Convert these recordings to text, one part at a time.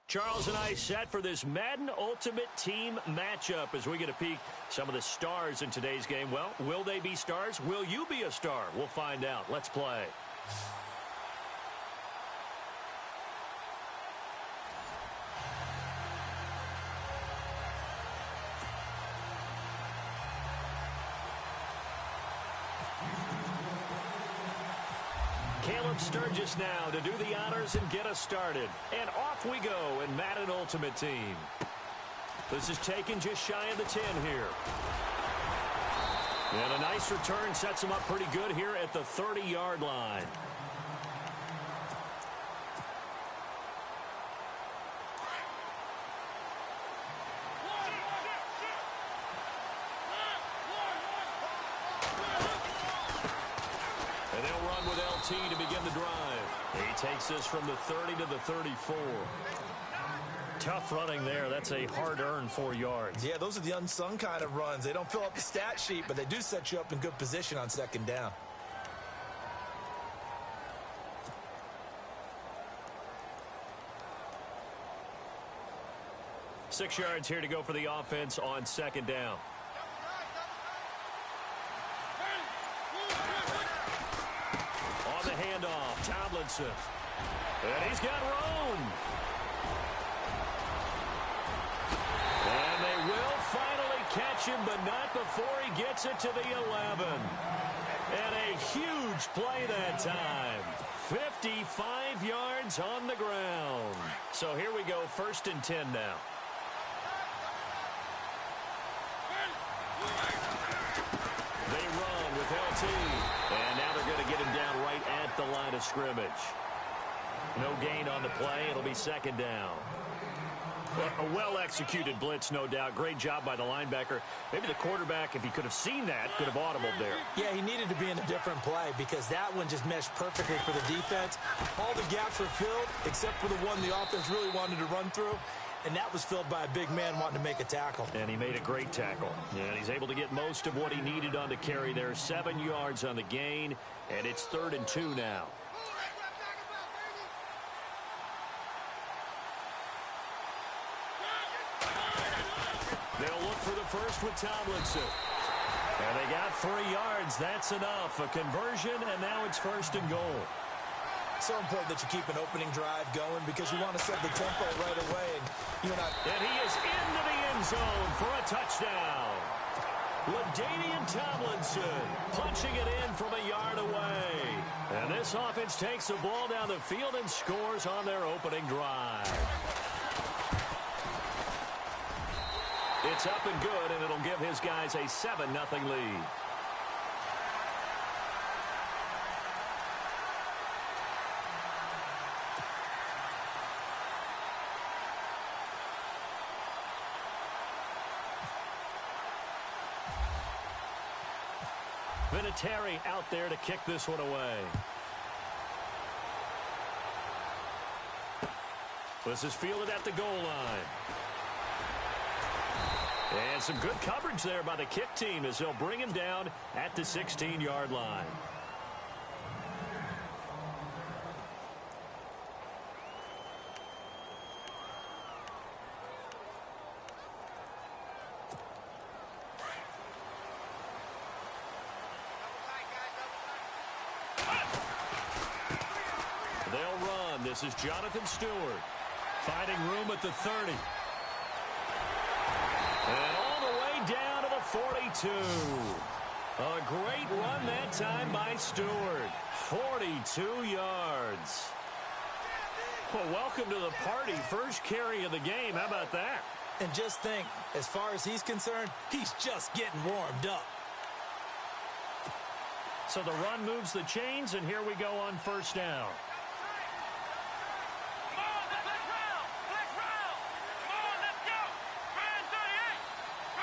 Charles and I set for this Madden Ultimate Team matchup as we get a peek some of the stars in today's game. Well, will they be stars? Will you be a star? We'll find out. Let's play. Caleb Sturgis now to do the honors and get us started. And off we go in Madden Ultimate Team. This is taken just shy of the 10 here. And a nice return sets him up pretty good here at the 30-yard line. And they'll run with LT to begin the drive. He takes this from the 30 to the 34. Tough running there. That's a hard-earned 4 yards. Yeah, those are the unsung kind of runs. They don't fill up the stat sheet, but they do set you up in good position on second down. Six yards here to go for the offense on second down. On the handoff, Tomlinson. And he's got Roan. And they will finally catch him, but not before he gets it to the 11. And a huge play that time. 55 yards on the ground. So here we go, 1st and 10 now. They run with LT. And now they're going to get him down right at the line of scrimmage. No gain on the play. It'll be second down. A well-executed blitz, no doubt. Great job by the linebacker. Maybe the quarterback, if he could have seen that, could have audibled there. Yeah, he needed to be in a different play because that one just meshed perfectly for the defense. All the gaps were filled except for the one the offense really wanted to run through, and that was filled by a big man wanting to make a tackle. And he made a great tackle. And he's able to get most of what he needed on the carry there. 7 yards on the gain, and it's 3rd and 2 now. They'll look for the first with Tomlinson. And they got 3 yards. That's enough. A conversion, and now it's 1st and goal. So important that you keep an opening drive going because you want to set the tempo right away. And he is into the end zone for a touchdown. LaDainian Tomlinson punching it in from a yard away. And this offense takes the ball down the field and scores on their opening drive. It's up and good, and it'll give his guys a 7-0 lead. Vinatieri out there to kick this one away. This is fielded at the goal line. And some good coverage there by the kick team as they'll bring him down at the 16-yard line. They'll run. This is Jonathan Stewart finding room at the 30. And all the way down to the 42. A great run that time by Stewart. 42 yards. Well, welcome to the party. First carry of the game. How about that? And just think, as far as he's concerned, he's just getting warmed up. So the run moves the chains, and here we go on 1st down.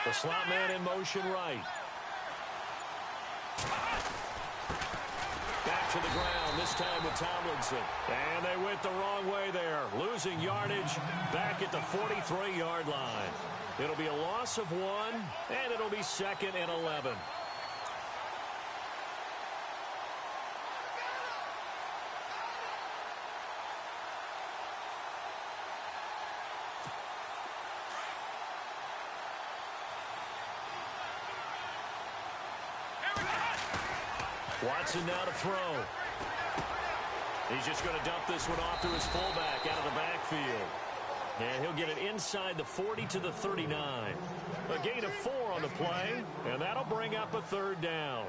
The slot man in motion right. Back to the ground, this time with Tomlinson. And they went the wrong way there. Losing yardage back at the 43-yard line. It'll be a loss of 1, and it'll be 2nd and 11. Watson now to throw. He's just going to dump this one off to his fullback out of the backfield. And he'll get it inside the 40 to the 39. A gain of 4 on the play, and that'll bring up a third down.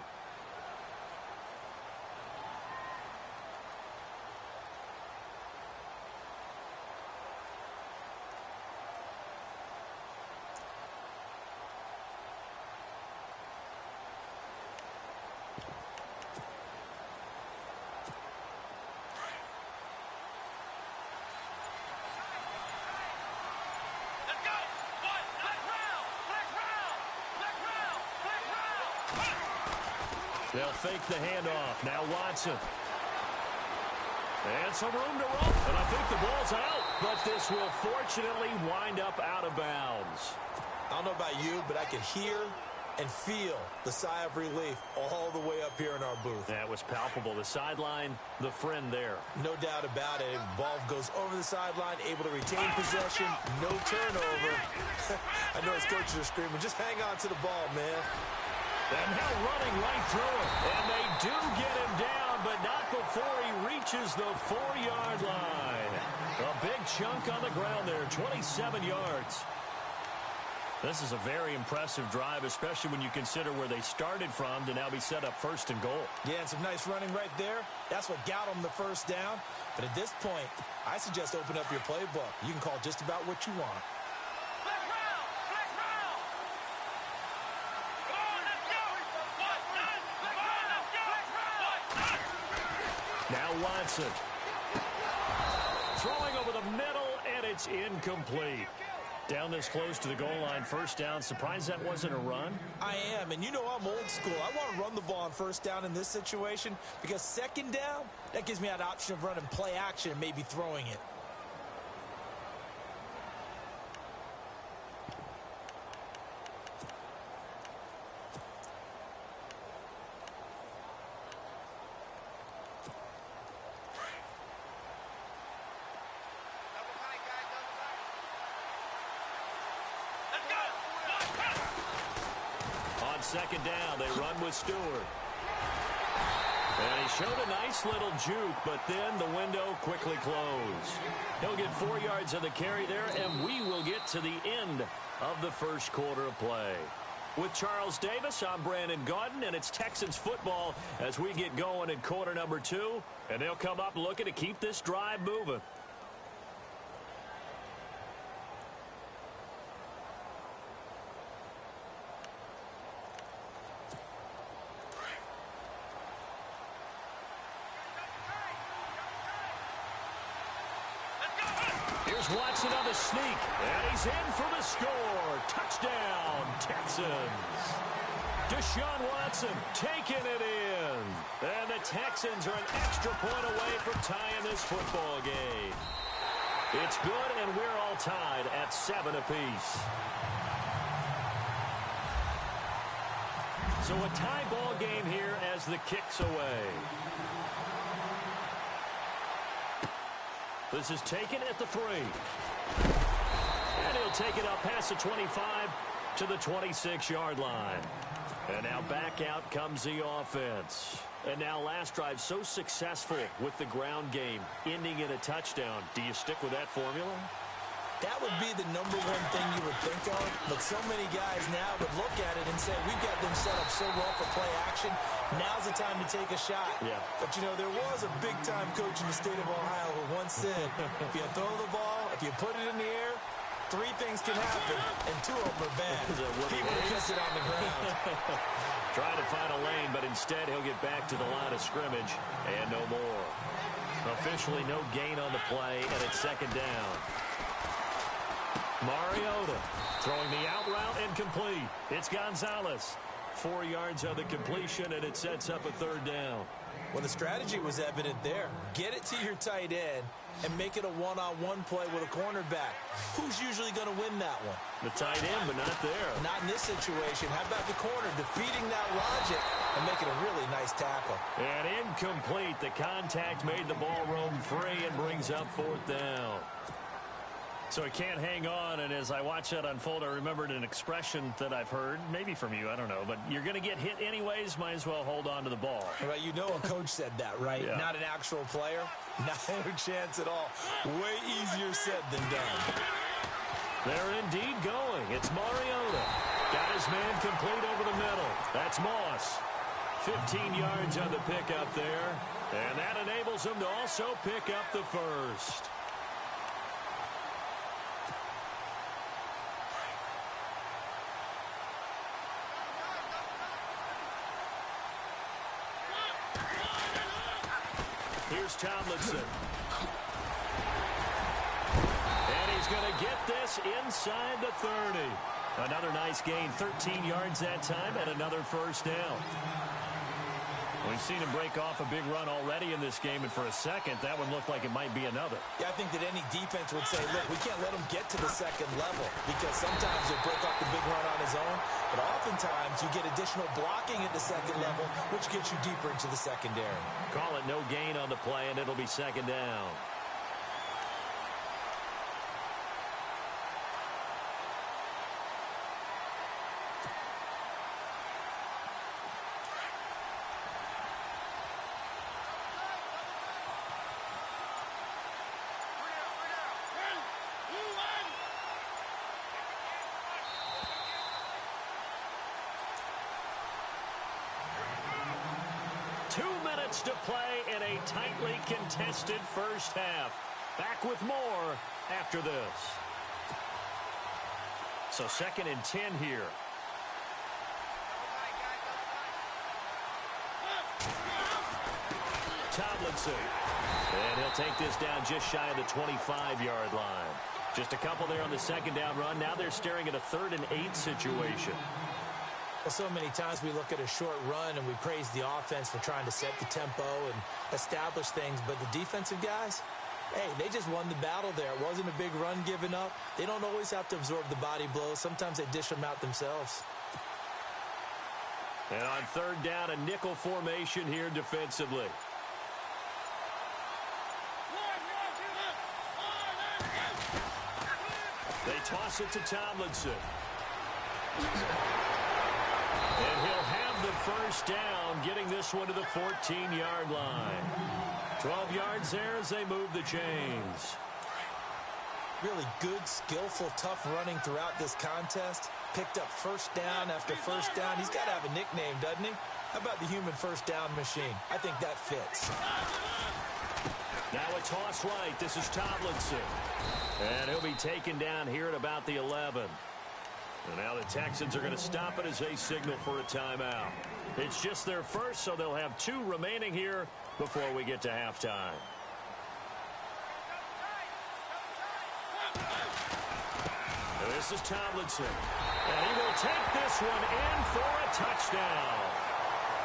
They'll fake the handoff. Now Watson. And some room to run. And I think the ball's out. But this will fortunately wind up out of bounds. I don't know about you, but I could hear and feel the sigh of relief all the way up here in our booth. That was palpable. The sideline, the friend there. No doubt about it. Ball goes over the sideline, able to retain possession, no turnover. I know his coaches are screaming, just hang on to the ball, man. And now running right through him. And they do get him down, but not before he reaches the 4-yard line. A big chunk on the ground there, 27 yards. This is a very impressive drive, especially when you consider where they started from to now be set up 1st and goal. Yeah, and some nice running right there. That's what got them the first down. But at this point, I suggest open up your playbook. You can call just about what you want. Now Watson. Throwing over the middle, and it's incomplete. Down this close to the goal line, 1st down. Surprised that wasn't a run? I am, and you know I'm old school. I want to run the ball on 1st down in this situation because 2nd down, that gives me that option of running play action and maybe throwing it. On 2nd down, they run with Stewart. And he showed a nice little juke, but then the window quickly closed. He'll get 4 yards of the carry there, and we will get to the end of the 1st quarter of play. With Charles Davis, I'm Brandon Gaudin, and it's Texans football as we get going in quarter number 2. And they'll come up looking to keep this drive moving. Watson on the sneak, and he's in for the score. Touchdown, Texans. Deshaun Watson taking it in. And the Texans are an extra point away from tying this football game. It's good, and we're all tied at 7 apiece. So a tie ball game here as the kick's away. This is taken at the 3. And he'll take it up past the 25 to the 26-yard line. And now back out comes the offense. And now last drive so successful with the ground game, ending in a touchdown. Do you stick with that formula? That would be the #1 thing you would think of, but so many guys now would look at it and say, we've got them set up so well for play action, now's the time to take a shot. Yeah. But, you know, there was a big-time coach in the state of Ohio who once said, if you throw the ball, if you put it in the air, 3 things can happen, and 2 of them are bad. He would have kept it on the ground. Trying to find a lane, but instead he'll get back to the line of scrimmage, and no more. Officially no gain on the play, and it's 2nd down. Mariota throwing the out route and complete. It's Gonzalez. 4 yards on the completion, and it sets up a 3rd down. Well, the strategy was evident there. Get it to your tight end and make it a one-on-one play with a cornerback. Who's usually going to win that one? The tight end, but not there. Not in this situation. How about the corner defeating that logic and making a really nice tackle? And incomplete. The contact made the ball roam free and brings up 4th down. So he can't hang on, and as I watch that unfold, I remembered an expression that I've heard, maybe from you, I don't know, but you're going to get hit anyways, might as well hold on to the ball. Right, you know a coach said that, right? Yeah. Not an actual player. Not a chance at all. Way easier said than done. They're indeed going. It's Mariota. Got his man complete over the middle. That's Moss. 15 yards on the pickup there, and that enables him to also pick up the first. Here's Tomlinson. And he's going to get this inside the 30. Another nice gain, 13 yards that time, and another first down. We've seen him break off a big run already in this game, and for a second, that one looked like it might be another. Yeah, I think that any defense would say, look, we can't let him get to the second level, because sometimes he'll break off the big run on his own, but oftentimes you get additional blocking at the second level, which gets you deeper into the secondary. Call it no gain on the play, and it'll be second down. To play in a tightly contested first half. Back with more after this. So 2nd and 10 here. Tomlinson. And he'll take this down just shy of the 25-yard line. Just a couple there on the second down run. Now they're staring at a 3rd and 8 situation. Well, so many times we look at a short run and we praise the offense for trying to set the tempo and establish things, but the defensive guys, hey, they just won the battle there. It wasn't a big run given up. They don't always have to absorb the body blows. Sometimes they dish them out themselves. And on 3rd down, a nickel formation here defensively. They toss it to Tomlinson. And he'll have the first down, getting this one to the 14-yard line. 12 yards there as they move the chains. Really good, skillful, tough running throughout this contest. Picked up first down after first down. He's got to have a nickname, doesn't he? How about the human first down machine? I think that fits. Now a toss right. This is Tomlinson. And he'll be taken down here at about the 11. And now the Texans are going to stop it as they signal for a timeout. It's just their first, so they'll have 2 remaining here before we get to halftime. And this is Tomlinson. And he will take this one in for a touchdown.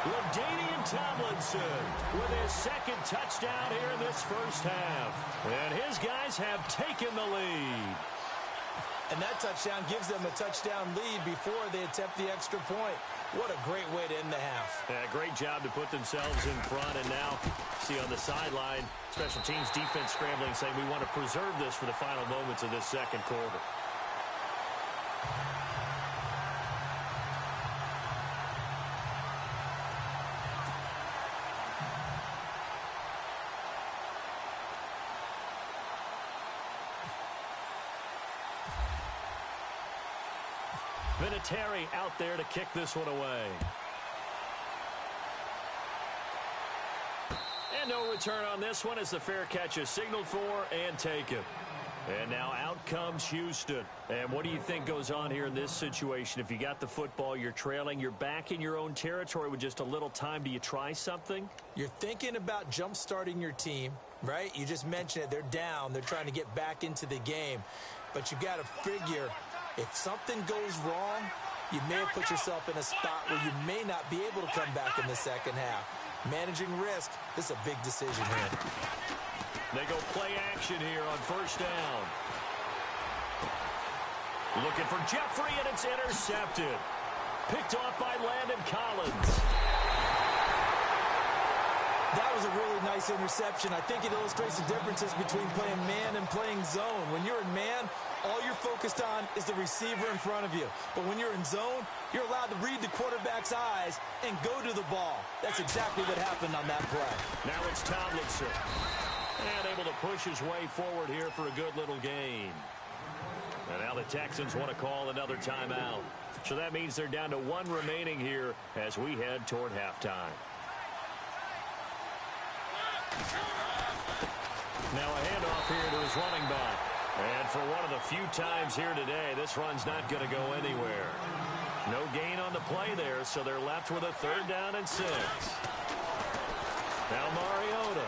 LaDainian Tomlinson with his 2nd touchdown here in this first half. And his guys have taken the lead. And that touchdown gives them a touchdown lead before they attempt the extra point. What a great way to end the half. Yeah, great job to put themselves in front. And now, see on the sideline, special teams defense scrambling, saying we want to preserve this for the final moments of this second quarter. Vinatieri out there to kick this one away. And no return on this one as the fair catch is signaled for and taken. And now out comes Houston. And what do you think goes on here in this situation? If you got the football, you're trailing, you're back in your own territory with just a little time. Do you try something? You're thinking about jump-starting your team, right? You just mentioned it. They're down. They're trying to get back into the game. But you've got to figure, if something goes wrong, you may have put yourself in a spot where you may not be able to come back in the second half. Managing risk, this is a big decision here. They go play action here on first down. Looking for Jeffrey, and it's intercepted. Picked off by Landon Collins. That was a really nice interception. I think it illustrates the differences between playing man and playing zone. When you're in man, all you're focused on is the receiver in front of you. But when you're in zone, you're allowed to read the quarterback's eyes and go to the ball. That's exactly what happened on that play. Now it's Tomlinson. And able to push his way forward here for a good little gain. And now the Texans want to call another timeout. So that means they're down to one remaining here as we head toward halftime. Now a handoff here to his running back. And for one of the few times here today, this run's not going to go anywhere. No gain on the play there, so they're left with a 3rd down and 6. Now Mariota.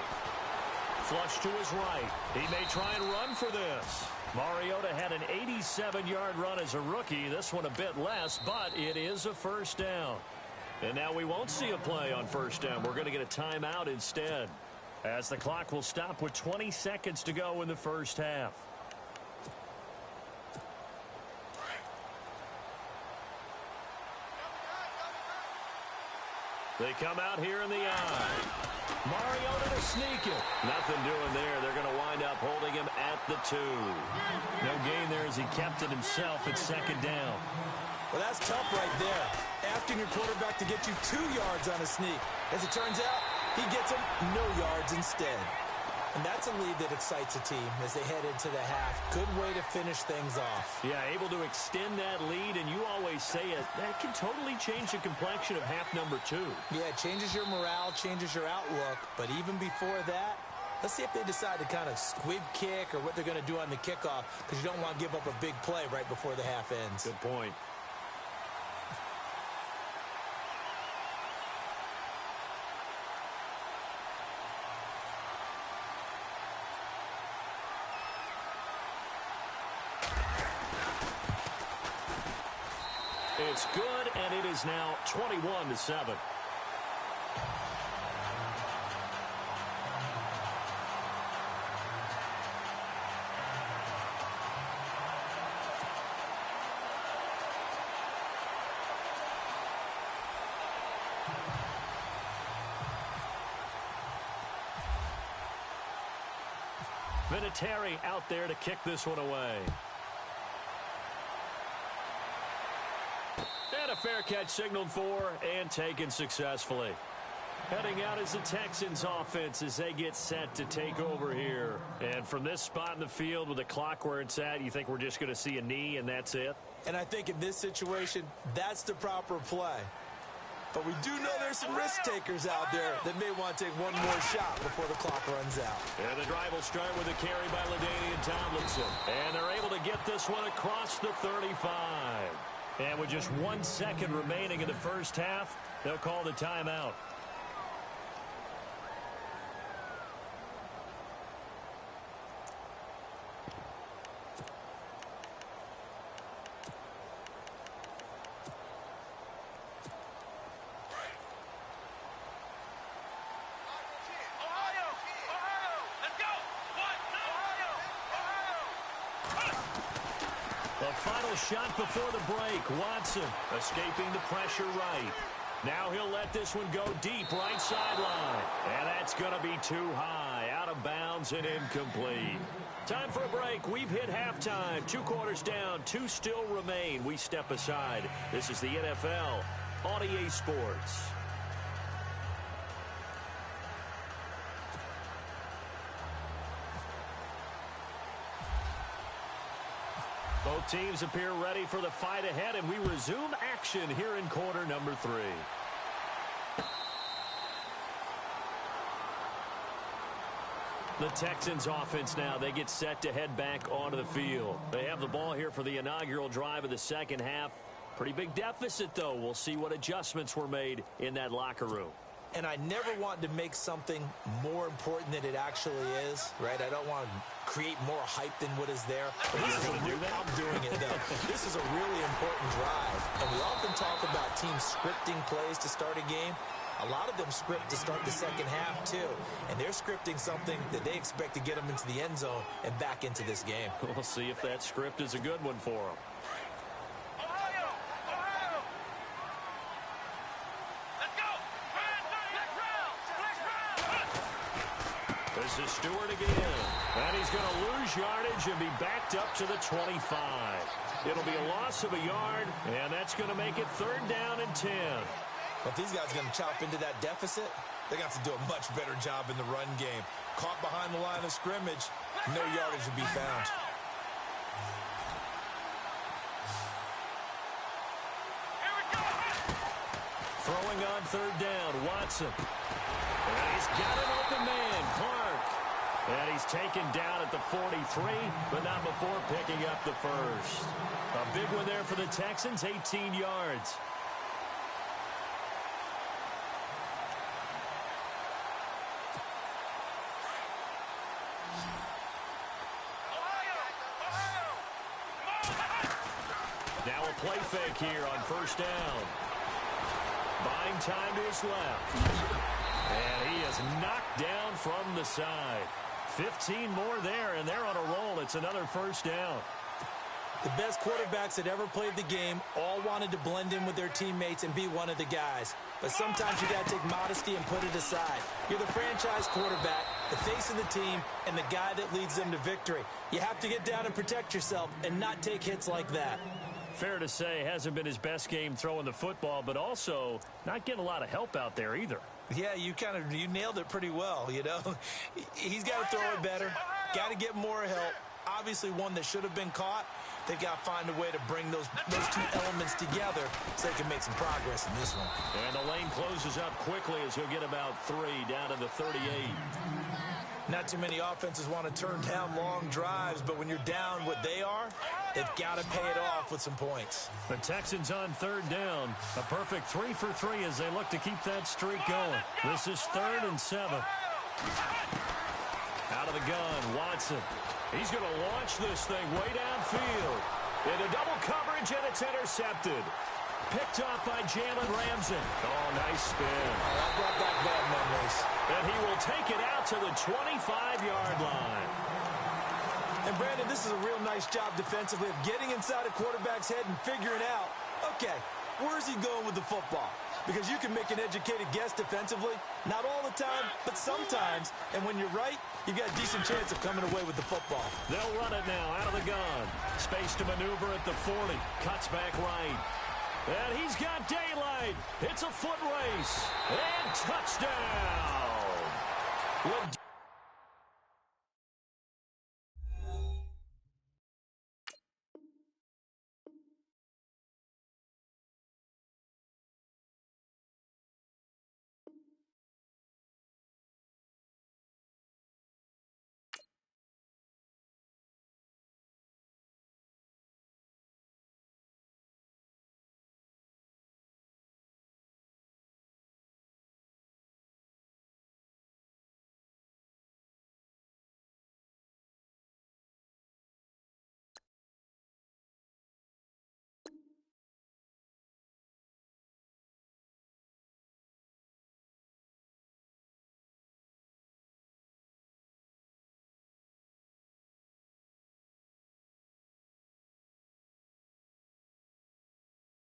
Flush to his right. He may try and run for this. Mariota had an 87-yard run as a rookie. This one a bit less, but it is a 1st down. And now we won't see a play on 1st down. We're going to get a timeout instead, as the clock will stop with 20 seconds to go in the 1st half. They come out here in the eye. Mariota to sneak it. Nothing doing there. They're going to wind up holding him at the 2. No gain there as he kept it himself at 2nd down. Well, that's tough right there. Asking your quarterback to get you 2 yards on a sneak. As it turns out, he gets him no yards instead. And that's a lead that excites a team as they head into the half. Good way to finish things off. Yeah, able to extend that lead, and you always say it, that can totally change the complexion of half number 2. Yeah, it changes your morale, changes your outlook. But even before that, let's see if they decide to kind of squib kick or what they're going to do on the kickoff, because you don't want to give up a big play right before the half ends. Good point. It's good, and it is now 21-7. Vinatieri out there to kick this one away. And a fair catch signaled for and taken successfully. Heading out is the Texans offense as they get set to take over here. And from this spot in the field with the clock where it's at, you think we're just going to see a knee and that's it? And I think in this situation, that's the proper play. But we do know there's some risk takers out there that may want to take one more shot before the clock runs out. And the drive will start with a carry by LaDainian Tomlinson. And they're able to get this one across the 35. And with just 1 second remaining in the first half, they'll call the timeout. Final shot before the break. Watson escaping the pressure right. Now he'll let this one go deep right sideline. And that's going to be too high. Out of bounds and incomplete. Time for a break. We've hit halftime. 2 quarters down. 2 still remain. We step aside. This is the NFL on EA Sports. Both teams appear ready for the fight ahead, and we resume action here in quarter number 3. The Texans offense now, they get set to head back onto the field. They have the ball here for the inaugural drive of the second half. Pretty big deficit, though. We'll see what adjustments were made in that locker room. And I never want to make something more important than it actually is, right? I don't want to create more hype than what is there. But this is I'm doing it, though. This is a really important drive. And we often talk about teams scripting plays to start a game. A lot of them script to start the second half, too. And they're scripting something that they expect to get them into the end zone and back into this game. We'll see if that script is a good one for them. This is Stewart again. And he's going to lose yardage and be backed up to the 25. It'll be a loss of a yard, and that's going to make it 3rd down and 10. Well, if these guys are going to chop into that deficit, they got to do a much better job in the run game. Caught behind the line of scrimmage, no yardage will be found. Throwing on 3rd down, Watson. And he's got an open man, Clark. And he's taken down at the 43, but not before picking up the first. A big one there for the Texans, 18 yards. Now a play fake here on 1st down. Buying time to his left. And he is knocked down from the side. 15 more there, and they're on a roll. It's another 1st down. The best quarterbacks that ever played the game all wanted to blend in with their teammates and be one of the guys. But sometimes you got to take modesty and put it aside. You're the franchise quarterback, the face of the team, and the guy that leads them to victory. You have to get down and protect yourself and not take hits like that. Fair to say, hasn't been his best game throwing the football, but also not getting a lot of help out there either. Yeah, you nailed it pretty well, you know. He's got to throw it better, got to get more help. Obviously one that should have been caught. They've got to find a way to bring those two elements together so they can make some progress in this one. And the lane closes up quickly as he'll get about 3 down to the 38. Not too many offenses want to turn down long drives, but when you're down what they are, they've got to pay it off with some points. The Texans on 3rd down. A perfect 3 for 3 as they look to keep that streak going. This is 3rd and 7. Out of the gun, Watson. He's going to launch this thing way downfield. Into double coverage, and it's intercepted. Picked off by Jalen Ramsey. Oh, nice spin. Oh, that brought back bad memories. And he will take it out to the 25-yard line. And, Brandon, this is a real nice job defensively of getting inside a quarterback's head and figuring out, okay, where's he going with the football? Because you can make an educated guess defensively. Not all the time, but sometimes. And when you're right, you've got a decent chance of coming away with the football. They'll run it now out of the gun. Space to maneuver at the 40. Cuts back right. And he's got daylight. It's a foot race. And touchdown.